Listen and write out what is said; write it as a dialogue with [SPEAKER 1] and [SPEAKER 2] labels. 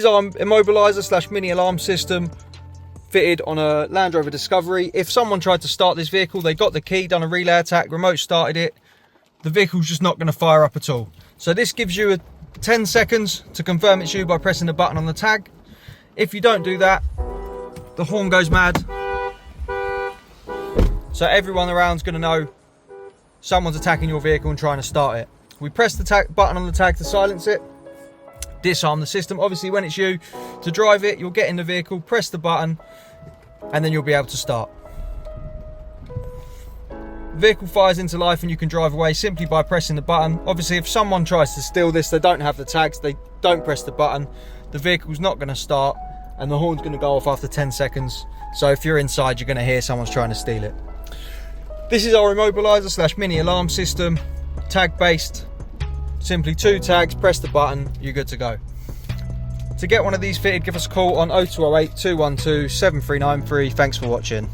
[SPEAKER 1] This is our immobiliser slash mini alarm system fitted on a Land Rover Discovery. If someone tried to start this vehicle, they got the key, done a relay attack, remote started it, the vehicle's just not going to fire up at all. So this gives you 10 seconds to confirm it's you by pressing the button on the tag. If you don't do that, the horn goes mad. So everyone around's going to know someone's attacking your vehicle and trying to start it. We press the button on the tag to silence it. Disarm the system. Obviously when it's you to drive it, you'll get in the vehicle, press the button, and then you'll be able to start. The vehicle fires into life and you can drive away simply by pressing the button. Obviously if someone tries to steal this, they don't have the tags, they don't press the button, the vehicle's not going to start and the horn's going to go off after 10 seconds. So if you're inside, you're going to hear someone's trying to steal it. This is our immobiliser slash mini alarm system, tag based. Simply 2 tags, press the button, you're good to go. To get one of these fitted, give us a call on 0208 212 7393. Thanks for watching.